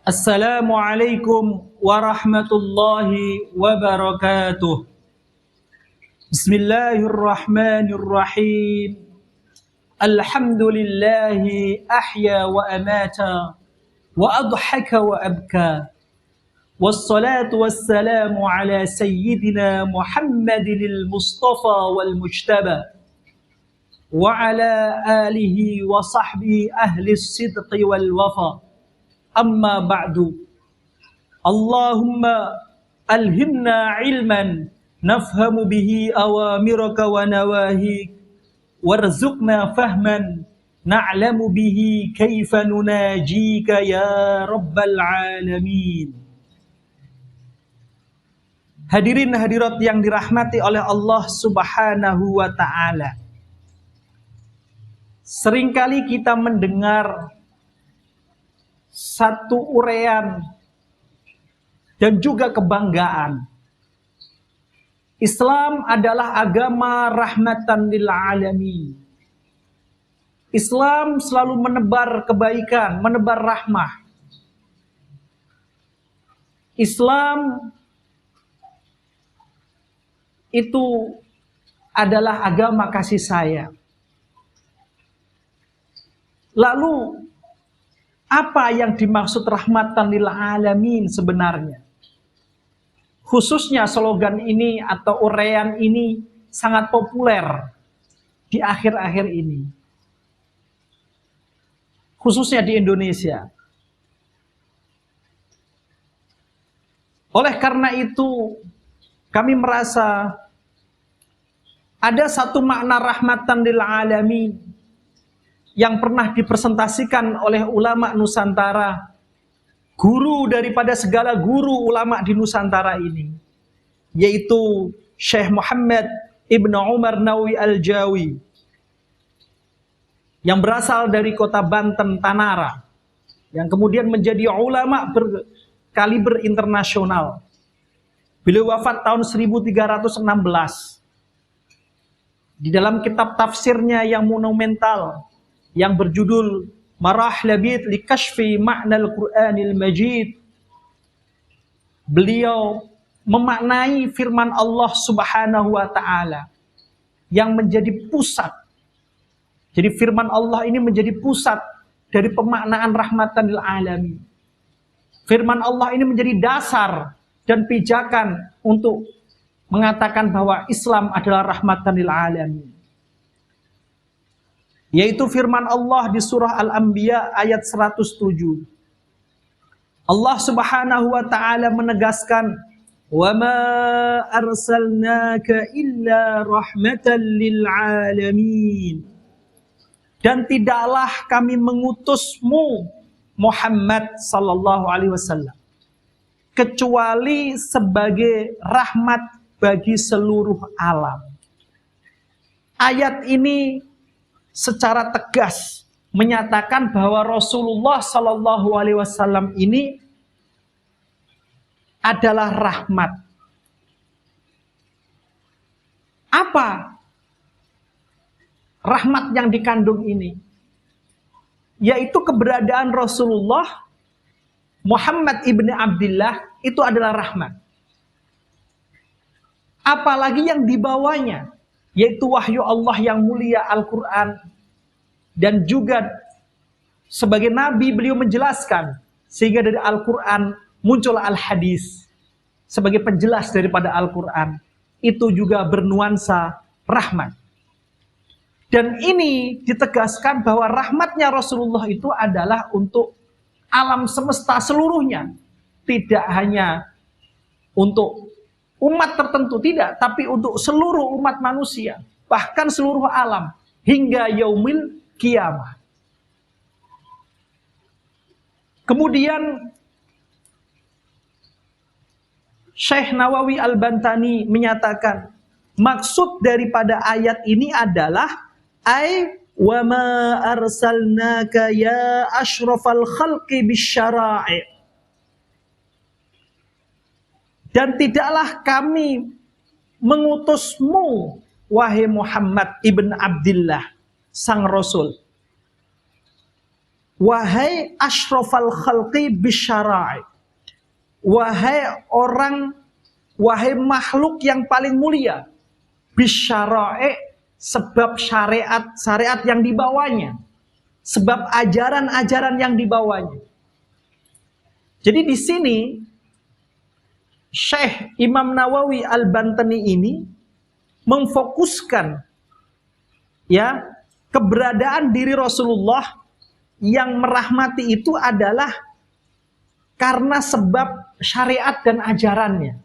Assalamualaikum warahmatullahi wabarakatuh. Bismillahirrahmanirrahim. Alhamdulillahi ahya wa amata wa adhaka wa abka. Wassalatu wassalamu ala sayyidina Muhammadil Mustafa wal Mujtaba wa ala alihi wa sahbihi ahli sidqi wal wafa. Amma ba'du. Allahumma alhimna ilman nafhamu bihi awamiraka wa nawahik warzuqna fahman na'lamu bihi kaifa nunajika ya rabbal alamin. Hadirin hadirat yang dirahmati oleh Allah Subhanahu wa ta'ala. Seringkali kita mendengar satu uraian dan juga kebanggaan. Islam adalah agama rahmatan lil alamin. Islam selalu menebar kebaikan, menebar rahmah. Islam itu adalah agama kasih sayang. Lalu apa yang dimaksud rahmatan lil alamin sebenarnya? Khususnya slogan ini atau uraian ini sangat populer di akhir-akhir ini. Khususnya di Indonesia. Oleh karena itu, kami merasa ada satu makna rahmatan lil alamin yang pernah dipresentasikan oleh ulama Nusantara, guru daripada segala guru ulama di Nusantara ini, yaitu Syekh Muhammad Ibn Umar Nawawi Al-Jawi, yang berasal dari kota Banten, Tanara, yang kemudian menjadi ulama berkaliber internasional. Beliau wafat tahun 1316. Di dalam kitab tafsirnya yang monumental, yang berjudul Marahlabit li Kashfi Ma'nal Qur'anil Majid, beliau memaknai firman Allah Subhanahu wa ta'ala yang menjadi pusat. Jadi firman Allah ini menjadi pusat dari pemaknaan rahmatan lil alamin. Firman Allah ini menjadi dasar dan pijakan untuk mengatakan bahwa Islam adalah rahmatan lil alamin. Yaitu firman Allah di surah Al-Anbiya ayat 107. Allah Subhanahu wa ta'ala menegaskan, "Wa ma arsalnaka illa rahmatan lil alamin." Dan tidaklah kami mengutusmu Muhammad sallallahu alaihi wasallam kecuali sebagai rahmat bagi seluruh alam. Ayat ini secara tegas menyatakan bahwa Rasulullah Sallallahu Alaihi Wasallam ini adalah rahmat. Apa rahmat yang dikandung ini? Yaitu keberadaan Rasulullah Muhammad ibni Abdillah itu adalah rahmat. Apalagi yang dibawanya, yaitu wahyu Allah yang mulia Al-Quran. Dan juga sebagai Nabi beliau menjelaskan, sehingga dari Al-Quran muncul Al-Hadis sebagai penjelas daripada Al-Quran. Itu juga bernuansa rahmat. Dan ini ditegaskan bahwa rahmatnya Rasulullah itu adalah untuk alam semesta seluruhnya. Tidak hanya untuk umat tertentu, tidak, tapi untuk seluruh umat manusia, bahkan seluruh alam hingga yaumil qiyamah. Kemudian Syekh Nawawi Al-Bantani menyatakan maksud daripada ayat ini adalah wa ma arsalnaka ya asyrafal khalqi bisyara'i. Dan tidaklah kami mengutusmu, wahai Muhammad ibn Abdillah, sang Rasul, wahai asyrafal khalqi bisyara'i, wahai makhluk yang paling mulia, bisyara'i, sebab syariat yang dibawanya, sebab ajaran-ajaran yang dibawanya. Jadi di sini Syekh Imam Nawawi Al-Bantani ini memfokuskan ya keberadaan diri Rasulullah yang merahmati itu adalah karena sebab syariat dan ajarannya.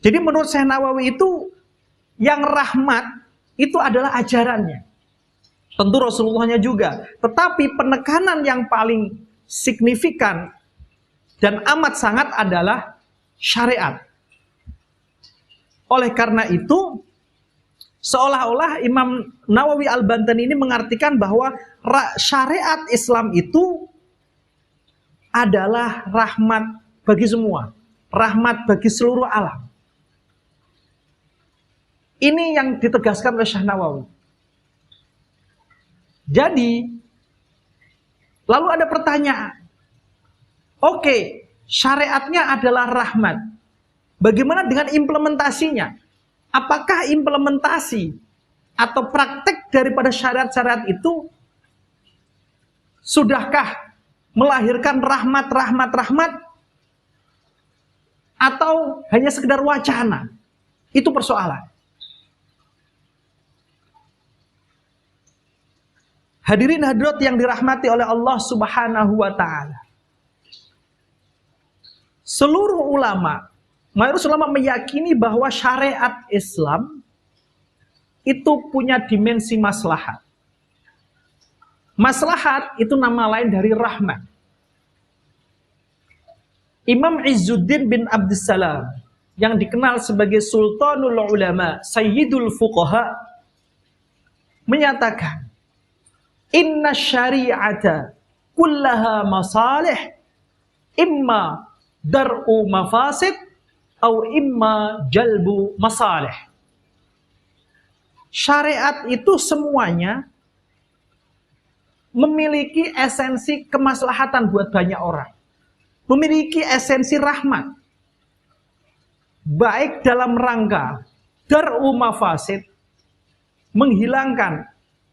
Jadi menurut Syekh Nawawi itu yang rahmat itu adalah ajarannya. Tentu Rasulullahnya juga. Tetapi penekanan yang paling signifikan dan amat sangat adalah syariat. Oleh karena itu, seolah-olah Imam Nawawi Al-Bantani ini mengartikan bahwa syariat Islam itu adalah rahmat bagi semua. Rahmat bagi seluruh alam. Ini yang ditegaskan oleh Syekh Nawawi. Jadi, lalu ada pertanyaan. Oke, syariatnya adalah rahmat. Bagaimana dengan implementasinya? Apakah implementasi atau praktek daripada syariat-syariat itu sudahkah melahirkan rahmat atau hanya sekedar wacana? Itu persoalan. Hadirin hadirat yang dirahmati oleh Allah Subhanahu wa taala. Seluruh ulama, mayoritas ulama meyakini bahwa syariat Islam itu punya dimensi maslahat. Maslahat itu nama lain dari rahmat. Imam Izzuddin bin Abdussalam yang dikenal sebagai Sultanul Ulama, Sayyidul Fuqaha menyatakan, "Inna syari'ata kullaha masalih, imma dar'u mafasid atau imma jalbu masalih." Syariat itu semuanya memiliki esensi kemaslahatan buat banyak orang. Memiliki esensi rahmat. Baik dalam rangka dar'u mafasid, menghilangkan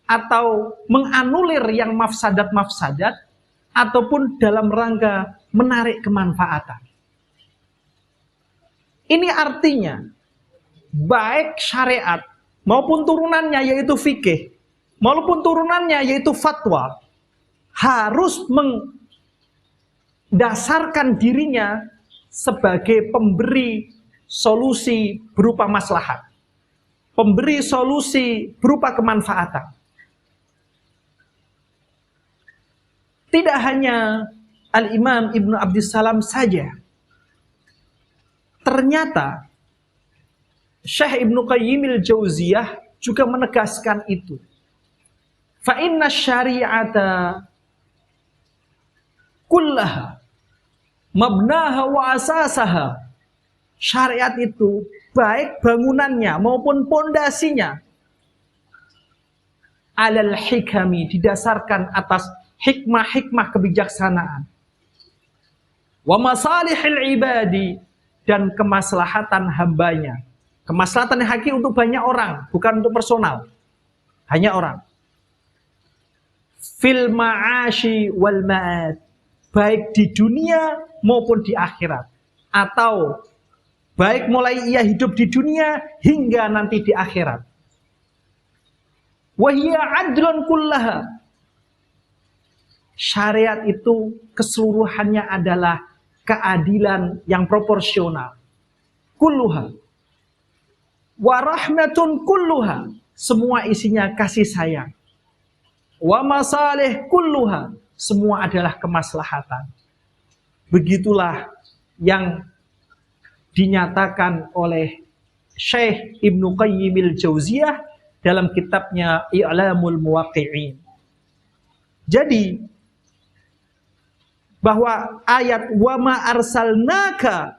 atau menganulir yang mafsadat-mafsadat, ataupun dalam rangka menarik kemanfaatan. Ini artinya baik syariat maupun turunannya yaitu fikih, maupun turunannya yaitu fatwa, harus mendasarkan dirinya sebagai pemberi solusi berupa maslahat, pemberi solusi berupa kemanfaatan. Tidak hanya Al-Imam Ibnu Abdussalam saja. Ternyata Syekh Ibnu Qayyimil Jauziyah juga menegaskan itu. Fa inna syari'ata kullaha mabnaha wa asasaha. Syariat itu baik bangunannya maupun pondasinya alal hikami, didasarkan atas hikmah-hikmah kebijaksanaan. Wa masalihil ibadi, dan kemaslahatan hambanya. Kemaslahatan yang hakiki untuk banyak orang, bukan untuk personal. Hanya orang. Fil ma'ashi wal ma'ad, baik di dunia maupun di akhirat. Atau baik mulai ia hidup di dunia hingga nanti di akhirat. Wa hiya adlun kullaha. Syariat itu keseluruhannya adalah keadilan yang proporsional. Kulluha. Wa rahmatun kulluha. Semua isinya kasih sayang. Wa masalih kulluha. Semua adalah kemaslahatan. Begitulah yang dinyatakan oleh Syekh Ibnu Qayyimil Jauziyah dalam kitabnya I'lamul Muwaqqi'in. Jadi bahwa ayat wa ma arsalnaka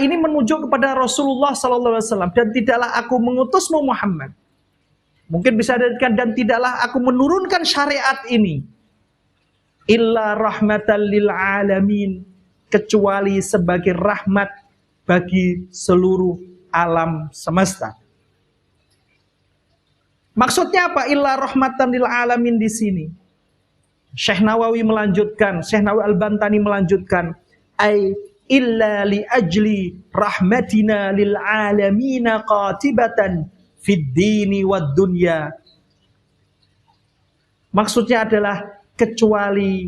ini menunjuk kepada Rasulullah sallallahu alaihi wasallam, dan tidaklah aku mengutusmu Muhammad Mungkin bisa dikatakan, dan tidaklah aku menurunkan syariat ini illa rahmatan lil alamin, kecuali sebagai rahmat bagi seluruh alam semesta. Maksudnya apa? Illa rahmatan lil alamin di sini. Syekh Nawawi melanjutkan, Syekh Nawawi Al-Bantani melanjutkan, ai illa li ajli rahmatina lil alamina qatibatan fid dini wad dunya. Maksudnya adalah kecuali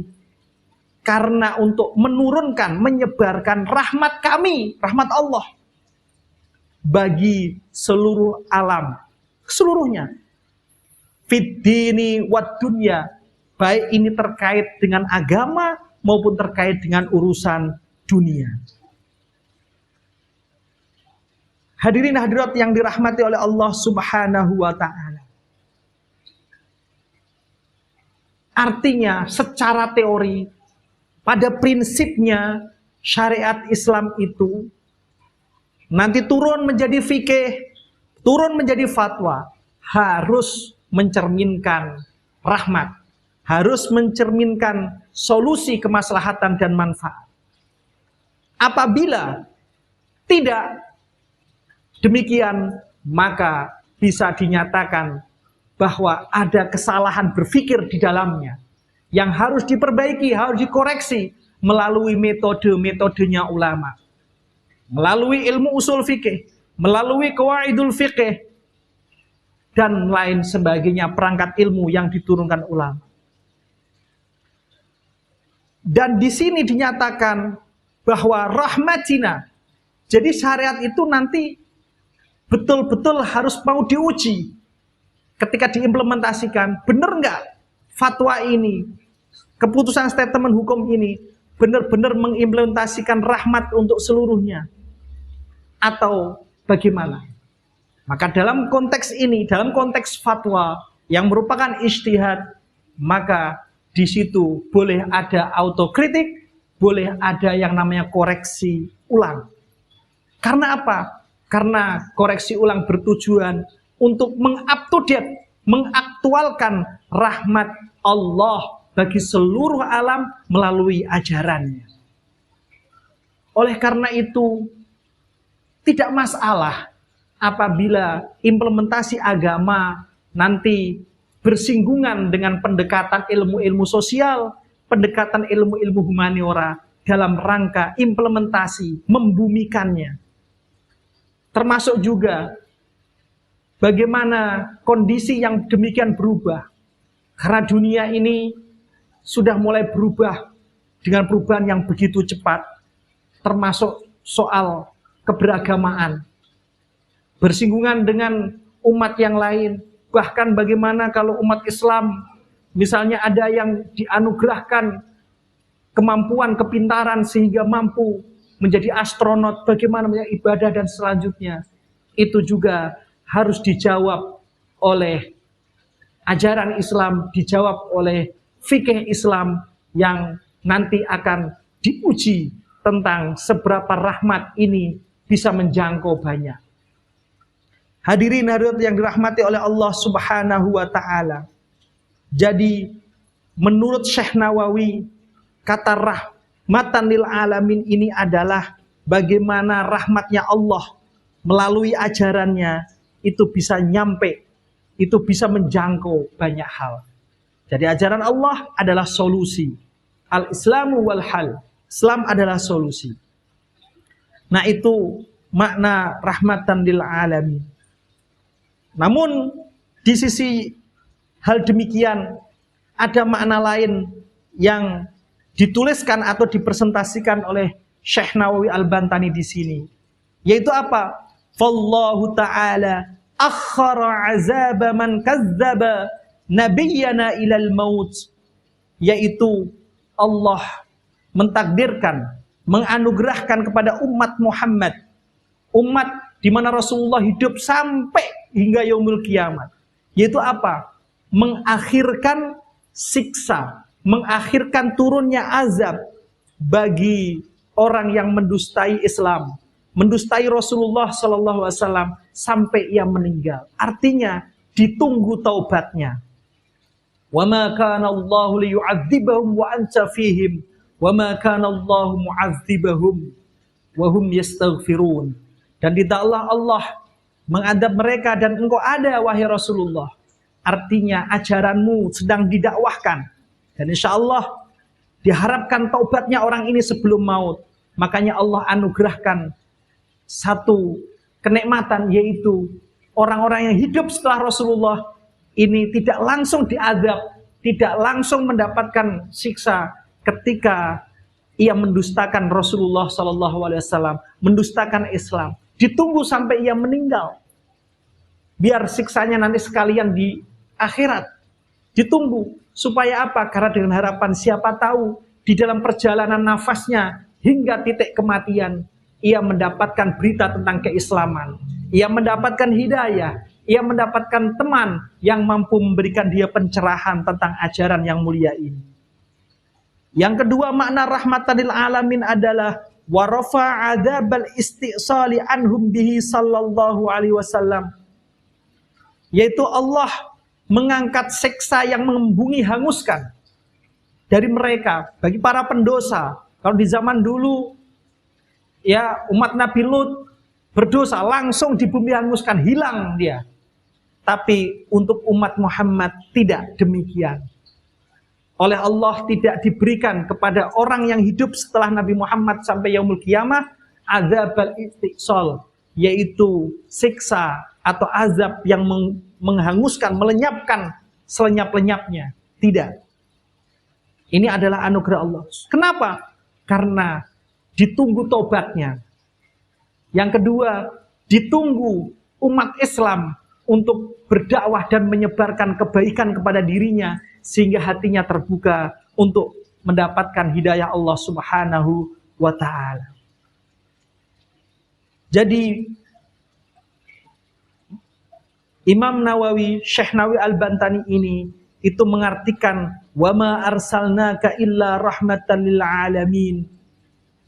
karena untuk menurunkan, menyebarkan rahmat kami, rahmat Allah bagi seluruh alam, seluruhnya. Fid dini wad dunya, baik ini terkait dengan agama maupun terkait dengan urusan dunia. Hadirin hadirat yang dirahmati oleh Allah Subhanahu wa ta'ala. Artinya secara teori, pada prinsipnya syariat Islam itu nanti turun menjadi fikih, turun menjadi fatwa, harus mencerminkan rahmat, harus mencerminkan solusi kemaslahatan dan manfaat. Apabila tidak demikian, maka bisa dinyatakan bahwa ada kesalahan berpikir di dalamnya yang harus diperbaiki, harus dikoreksi melalui metode-metodenya ulama, melalui ilmu usul fikih, melalui qawaidul fikih, dan lain sebagainya, perangkat ilmu yang diturunkan ulama. Dan di sini dinyatakan bahwa rahmatina, jadi syariat itu nanti betul-betul harus mau diuji. Ketika diimplementasikan, benar nggak fatwa ini, keputusan statement hukum ini benar-benar mengimplementasikan rahmat untuk seluruhnya, atau bagaimana? Maka dalam konteks ini, dalam konteks fatwa yang merupakan ijtihad, maka di situ boleh ada autokritik, boleh ada yang namanya koreksi ulang. Karena apa? Karena koreksi ulang bertujuan untuk mengupdate, mengaktualkan rahmat Allah bagi seluruh alam melalui ajarannya. Oleh karena itu, tidak masalah apabila implementasi agama nanti bersinggungan dengan pendekatan ilmu-ilmu sosial, pendekatan ilmu-ilmu humaniora dalam rangka implementasi, membumikannya. Termasuk juga bagaimana kondisi yang demikian berubah. Karena dunia ini sudah mulai berubah dengan perubahan yang begitu cepat. Termasuk soal keberagamaan. Bersinggungan dengan umat yang lain. Bahkan bagaimana kalau umat Islam, misalnya ada yang dianugerahkan kemampuan, kepintaran sehingga mampu menjadi astronot, bagaimana ibadah dan selanjutnya. Itu juga harus dijawab oleh ajaran Islam, dijawab oleh fikih Islam yang nanti akan diuji tentang seberapa rahmat ini bisa menjangkau banyak. Hadirin hadirat yang dirahmati oleh Allah Subhanahu wa ta'ala. Jadi menurut Syekh Nawawi, kata rahmatan lil alamin ini adalah bagaimana rahmatnya Allah melalui ajarannya itu bisa nyampe, itu bisa menjangkau banyak hal. Jadi ajaran Allah adalah solusi. Al-Islamu wal hal. Islam adalah solusi. Nah itu makna rahmatan lil alamin. Namun di sisi hal demikian ada makna lain yang dituliskan atau dipresentasikan oleh Syekh Nawawi Al-Bantani di sini. Yaitu apa? Fallahu ta'ala akhara azaba man kazzaba nabiyyana ilal maut. Yaitu Allah mentakdirkan, menganugerahkan kepada umat Muhammad, umat di mana Rasulullah hidup sampai hingga yaumul kiamat. Yaitu apa? Mengakhirkan siksa, mengakhirkan turunnya azab bagi orang yang mendustai Islam, mendustai Rasulullah SAW sampai ia meninggal. Artinya ditunggu taubatnya. Wa ma kana Allahu liyu'adzibahum wa anta fihim wa ma kana Allahu mu'adzibahum wa hum yastaghfirun. Dan tidaklah Allah mengadab mereka dan engkau ada wahai Rasulullah. Artinya ajaranmu sedang didakwahkan. Dan insya Allah diharapkan taubatnya orang ini sebelum maut. Makanya Allah anugerahkan satu kenikmatan, yaitu orang-orang yang hidup setelah Rasulullah ini tidak langsung diazab, tidak langsung mendapatkan siksa ketika ia mendustakan Rasulullah SAW, mendustakan Islam. Ditunggu sampai ia meninggal, biar siksanya nanti sekalian di akhirat. Ditunggu supaya apa? Karena dengan harapan siapa tahu di dalam perjalanan nafasnya hingga titik kematian, ia mendapatkan berita tentang keislaman, ia mendapatkan hidayah, ia mendapatkan teman yang mampu memberikan dia pencerahan tentang ajaran yang mulia ini. Yang kedua, makna rahmatan lil alamin adalah wa rafa'a adzabal istisali anhum bihi sallallahu alaihi wasallam, yaitu Allah mengangkat siksa yang membumi hanguskan dari mereka bagi para pendosa. Kalau di zaman dulu ya umat Nabi Lut berdosa langsung dibumi hanguskan, hilang dia. Tapi untuk umat Muhammad tidak demikian. Oleh Allah tidak diberikan kepada orang yang hidup setelah Nabi Muhammad sampai yaumul qiyamah azabal istisal, yaitu siksa atau azab yang menghanguskan, melenyapkan selenyap-lenyapnya. Tidak. Ini adalah anugerah Allah. Kenapa? Karena ditunggu tobatnya. Yang kedua, ditunggu umat Islam untuk berdakwah dan menyebarkan kebaikan kepada dirinya, sehingga hatinya terbuka untuk mendapatkan hidayah Allah Subhanahu wa ta'ala. Jadi Imam Nawawi, Syekh Nawawi Al-Bantani ini itu mengartikan wa ma arsalnaka illa rahmatan lil alamin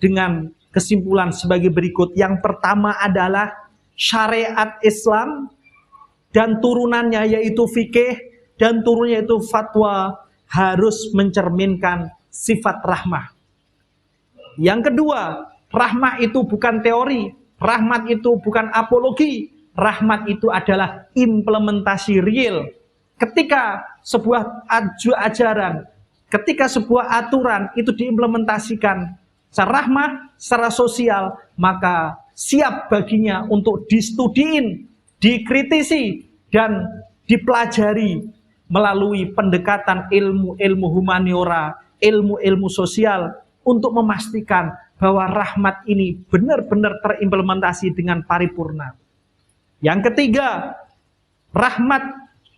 dengan kesimpulan sebagai berikut. Yang pertama adalah syariat Islam dan turunannya yaitu fikih dan turunnya itu fatwa harus mencerminkan sifat rahmah. Yang kedua, rahmah itu bukan teori, rahmat itu bukan apologi, rahmat itu adalah implementasi real. Ketika sebuah ajaran, ketika sebuah aturan itu diimplementasikan secara rahmah, secara sosial, maka siap baginya untuk distudiin, dikritisi, dan dipelajari melalui pendekatan ilmu humaniora, ilmu sosial untuk memastikan bahwa rahmat ini benar-benar terimplementasi dengan paripurna. Yang ketiga, rahmat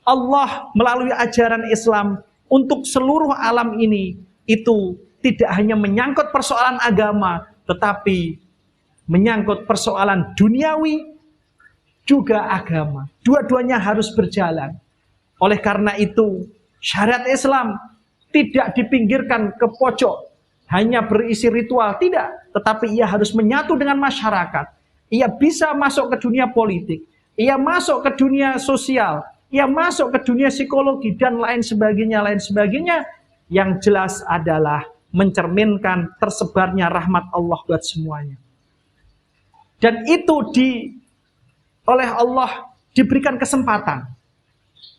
Allah melalui ajaran Islam untuk seluruh alam ini itu tidak hanya menyangkut persoalan agama, tetapi menyangkut persoalan duniawi juga agama. Dua-duanya harus berjalan. Oleh karena itu, syariat Islam tidak dipinggirkan ke pojok, hanya berisi ritual, tidak. Tetapi ia harus menyatu dengan masyarakat. Ia bisa masuk ke dunia politik, ia masuk ke dunia sosial, ia masuk ke dunia psikologi, dan lain sebagainya. Yang jelas adalah mencerminkan tersebarnya rahmat Allah buat semuanya. Dan itu oleh Allah diberikan kesempatan.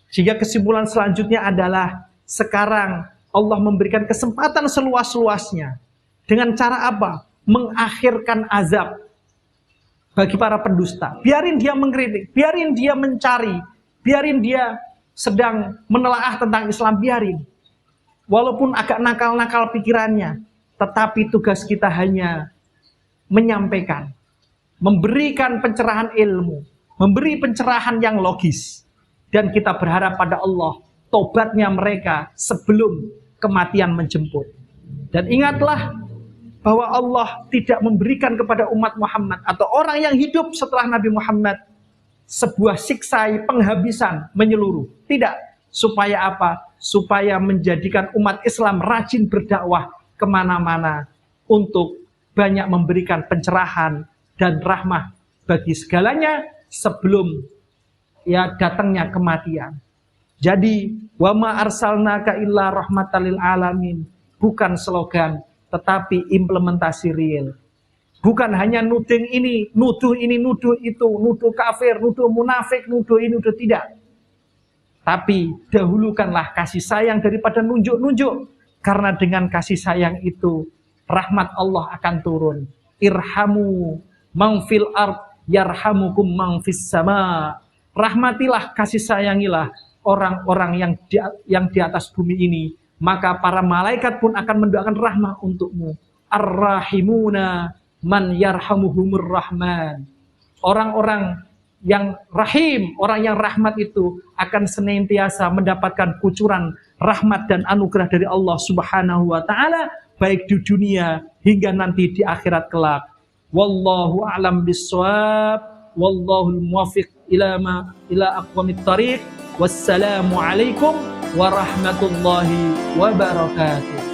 Sehingga kesimpulan selanjutnya adalah sekarang Allah memberikan kesempatan seluas-luasnya. Dengan cara apa? Mengakhirkan azab bagi para pendusta. Biarin dia mengkritik, biarin dia mencari, biarin dia sedang menelaah tentang Islam, biarin. Walaupun agak nakal-nakal pikirannya, tetapi tugas kita hanya menyampaikan, memberikan pencerahan ilmu, memberi pencerahan yang logis. Dan kita berharap pada Allah, tobatnya mereka sebelum kematian menjemput. Dan ingatlah bahwa Allah tidak memberikan kepada umat Muhammad atau orang yang hidup setelah Nabi Muhammad sebuah siksa penghabisan menyeluruh. Tidak. Supaya apa? Supaya menjadikan umat Islam rajin berdakwah kemana-mana untuk banyak memberikan pencerahan dan rahmah bagi segalanya sebelum ya datangnya kematian. Jadi wa ma arsalnaka illa rahmatan lil alamin bukan slogan tetapi implementasi real. Bukan hanya nuduh ini, nuduh itu, nuduh kafir, nuduh munafik, nuduh ini, nuduh tidak. Tapi dahulukanlah kasih sayang daripada nunjuk-nunjuk. Karena dengan kasih sayang itu rahmat Allah akan turun. Irhamu man fil ard yarhamukum man fis sama. Rahmatilah, kasih sayangilah orang-orang yang di atas bumi ini, maka para malaikat pun akan mendoakan rahmah untukmu. Ar-rahimuna man yarhamuhumur rahman. Orang-orang yang rahim, orang yang rahmat itu akan senantiasa mendapatkan kucuran rahmat dan anugerah dari Allah Subhanahu wa taala baik di dunia hingga nanti di akhirat kelak. Wallahu a'lam bissawab. Wallahul muwaffiq ila aqwamit thariq. Wassalamu alaikum warahmatullahi wabarakatuh.